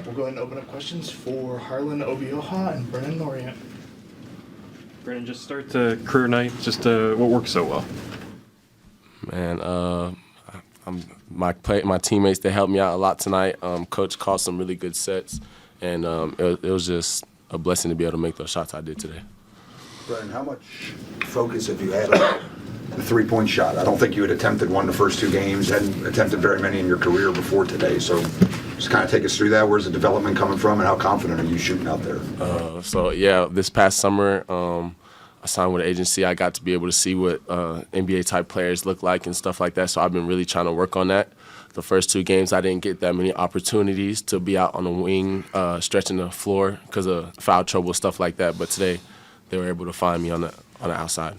we'll go ahead and open up questions for Harlan, Obioha, and Brenen, Lorient. Brenen, just start the career night. Just what worked so well? Man, my teammates, they helped me out a lot tonight. Coach called some really good sets, and it was just a blessing to be able to make those shots I did today. Brenen, how much focus have you had on the three-point shot? I don't think you had attempted one the first two games, hadn't attempted very many in your career before today. So just kind of take us through that. Where's the development coming from, and how confident are you shooting out there? This past summer, I signed with an agency. I got to be able to see what NBA-type players look like and stuff like that. So I've been really trying to work on that. The first two games, I didn't get that many opportunities to be out on the wing, stretching the floor because of foul trouble, stuff like that. But today, they were able to find me on the outside.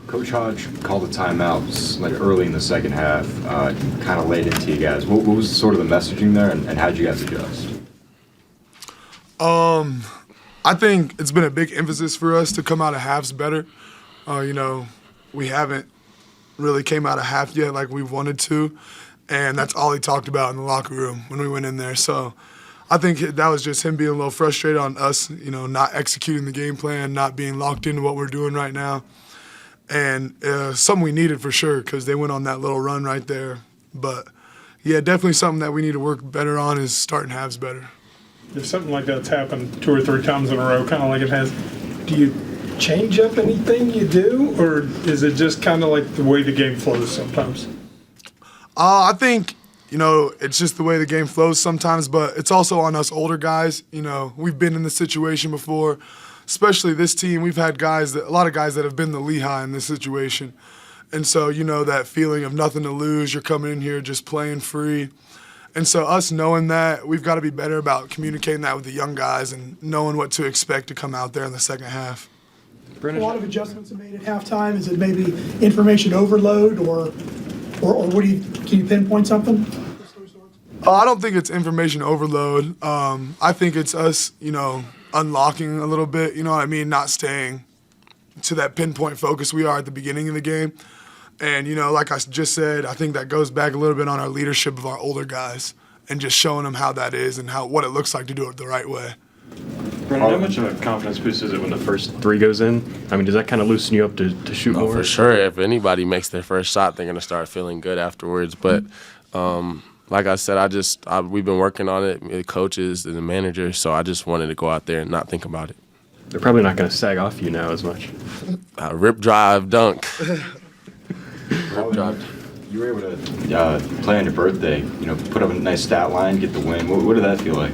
Coach Hodge called the timeouts like early in the second half, kind of laid into you guys. What was sort of the messaging there, and how did you guys adjust? I think it's been a big emphasis for us to come out of halves better. We haven't really came out of half yet like we wanted to, and that's all he talked about in the locker room when we went in there. So I think that was just him being a little frustrated on us, not executing the game plan, not being locked into what we're doing right now. And something we needed for sure because they went on that little run right there. But, yeah, definitely something that we need to work better on is starting halves better. If something like that's happened 2 or 3 times in a row, kind of like it has, do you change up anything you do, or is it just kind of like the way the game flows sometimes? I think, it's just the way the game flows sometimes, but it's also on us older guys. We've been in this situation before. Especially this team, we've had a lot of guys that have been to Lehigh in this situation. And so, that feeling of nothing to lose, you're coming in here just playing free. And so us knowing that, we've got to be better about communicating that with the young guys and knowing what to expect to come out there in the second half. A lot of adjustments are made at halftime. Is it maybe information overload or can you pinpoint something? I don't think it's information overload. I think it's us, unlocking a little bit, not staying to that pinpoint focus we are at the beginning of the game. And, like I just said, I think that goes back a little bit on our leadership of our older guys and just showing them how that is and what it looks like to do it the right way. Brenen, how much of a confidence boost is it when the first 3 goes in? I mean, does that kind of loosen you up to shoot more? For sure. If anybody makes their first shot, they're going to start feeling good afterwards. But like I said, we've been working on it, the coaches and the manager, so I just wanted to go out there and not think about it. They're probably not going to sag off you now as much. Rip, drive, dunk. Rip, drive. You were able to play on your birthday, put up a nice stat line, get the win. What did that feel like?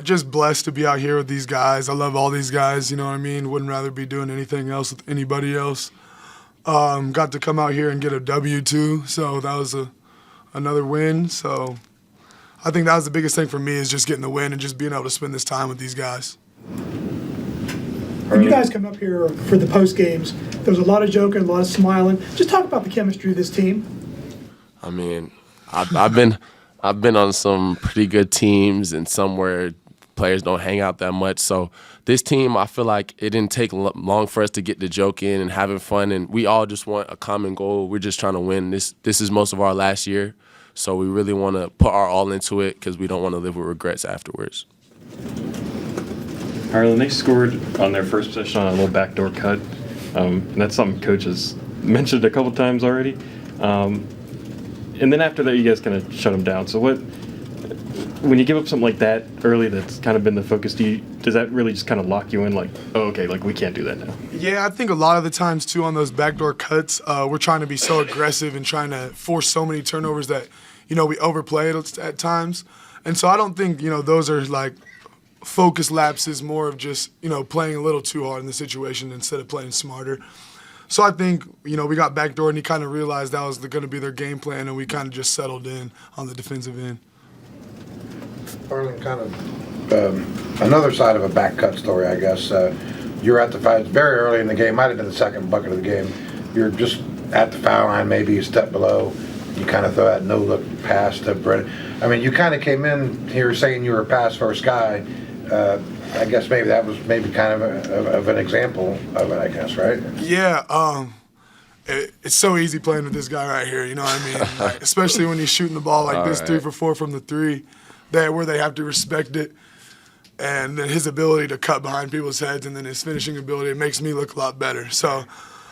Just blessed to be out here with these guys. I love all these guys, Wouldn't rather be doing anything else with anybody else. Got to come out here and get a W too, so that was another win. So I think that was the biggest thing for me is just getting the win and just being able to spend this time with these guys. When you guys come up here for the post games, there was a lot of joking, a lot of smiling. Just talk about the chemistry of this team. I mean, I've been on some pretty good teams and some where players don't hang out that much. So this team, I feel like it didn't take long for us to get the joke in and having fun. And we all just want a common goal. We're just trying to win. This is most of our last year. So we really want to put our all into it because we don't want to live with regrets afterwards. Harlan, they scored on their first possession on a little backdoor cut. And that's something Coach has mentioned a couple times already. And then after that, you guys kind of shut them down. So when you give up something like that early that's kind of been the focus, does that really just kind of lock you in like, oh, okay, like we can't do that now? Yeah, I think a lot of the times, too, on those backdoor cuts, we're trying to be so aggressive and trying to force so many turnovers that, we overplay it at times. And so I don't think, those are like focus lapses, more of just, playing a little too hard in the situation instead of playing smarter. So I think, we got backdoor and he kind of realized that was going to be their game plan and we kind of just settled in on the defensive end. Harlan, kind of another side of a back cut story, I guess. You're at the foul very early in the game, might have been the second bucket of the game. You're just at the foul line, maybe a step below. You kind of throw that no-look pass to Brenen. I mean, you kind of came in here saying you were a pass-first guy. I guess maybe that was kind of an example of it, I guess, right? Yeah, it's so easy playing with this guy right here, you know what I mean? Like, especially when he's shooting the ball like this, 3 for 4 from the 3. where they have to respect it. And then his ability to cut behind people's heads and then his finishing ability, it makes me look a lot better. So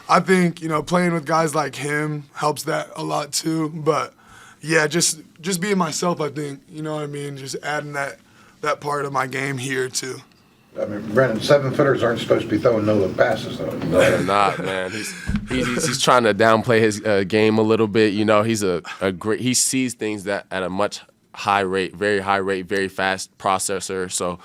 I think, playing with guys like him helps that a lot too. But yeah, just being myself, I think, you know what I mean? Just adding that part of my game here too. I mean, Brenen, 7-footers aren't supposed to be throwing no-look passes, though. No, they're not, man. He's trying to downplay his game a little bit. He's a great. He sees things that at a much high rate, very fast processor. So,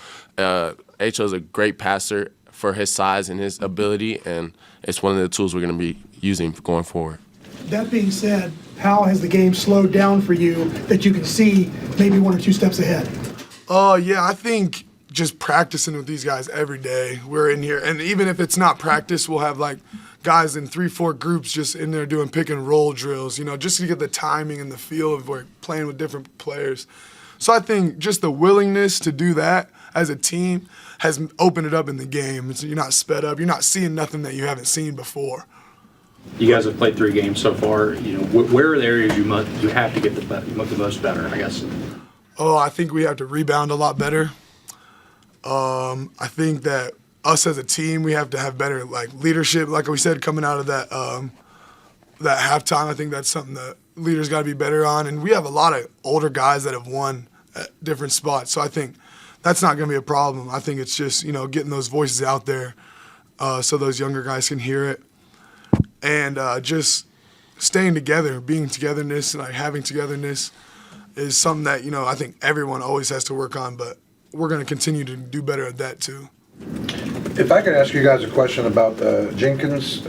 H.O.'s a great passer for his size and his ability, and it's one of the tools we're going to be using going forward. That being said, how has the game slowed down for you that you can see maybe 1 or 2 steps ahead? Yeah, I think just practicing with these guys every day. We're in here, and even if it's not practice, we'll have like guys in 3-4 groups just in there doing pick and roll drills, just to get the timing and the feel of we're playing with different players. So I think just the willingness to do that as a team has opened it up in the game. You're not sped up. You're not seeing nothing that you haven't seen before. You guys have played 3 games so far. Where are the areas you have to get the most better, I guess? Oh, I think we have to rebound a lot better. I think that us as a team, we have to have better leadership. Like we said, coming out of that halftime, I think that's something that leaders got to be better on. And we have a lot of older guys that have won at different spots, so I think that's not going to be a problem. I think it's just getting those voices out there so those younger guys can hear it, and just staying together, being togetherness, and having togetherness is something that I think everyone always has to work on, but we're going to continue to do better at that too. If I could ask you guys a question about Jenkins.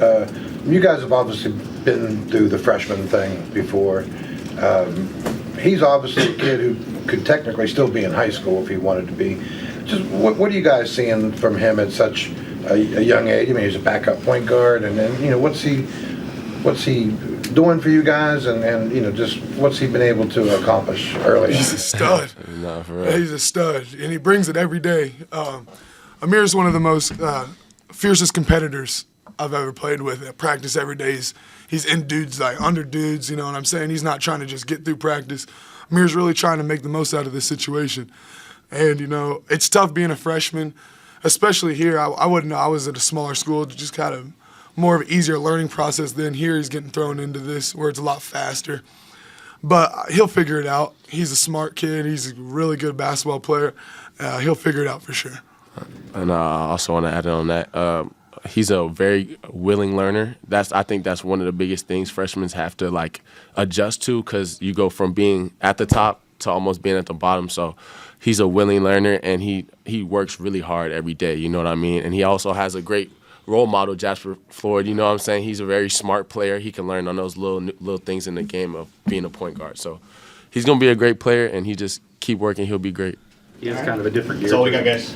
You guys have obviously been through the freshman thing before. He's obviously a kid who could technically still be in high school if he wanted to be. Just what are you guys seeing from him at such a young age? I mean, he's a backup point guard, and then what's he doing for you guys, and just what's he been able to accomplish early? He's a stud. No, for real. He's a stud, and he brings it every day. Amir's one of the most fiercest competitors I've ever played with. At practice every day, he's in dudes, under dudes, you know what I'm saying? He's not trying to just get through practice. Amir's really trying to make the most out of this situation. And, it's tough being a freshman, especially here. I wouldn't know. I was at a smaller school, just kind of more of an easier learning process than here. He's getting thrown into this where it's a lot faster. But he'll figure it out. He's a smart kid. He's a really good basketball player. He'll figure it out for sure. And I also want to add on that. He's a very willing learner. I think that's one of the biggest things freshmen have to adjust to, because you go from being at the top to almost being at the bottom. So he's a willing learner, and he works really hard every day. You know what I mean? And he also has a great role model, Jasper Floyd. You know what I'm saying? He's a very smart player. He can learn on those little things in the game of being a point guard. So he's gonna be a great player, and he just keep working. He'll be great. He has kind of a different year. That's all we got, guys.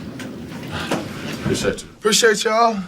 Appreciate you. Appreciate y'all.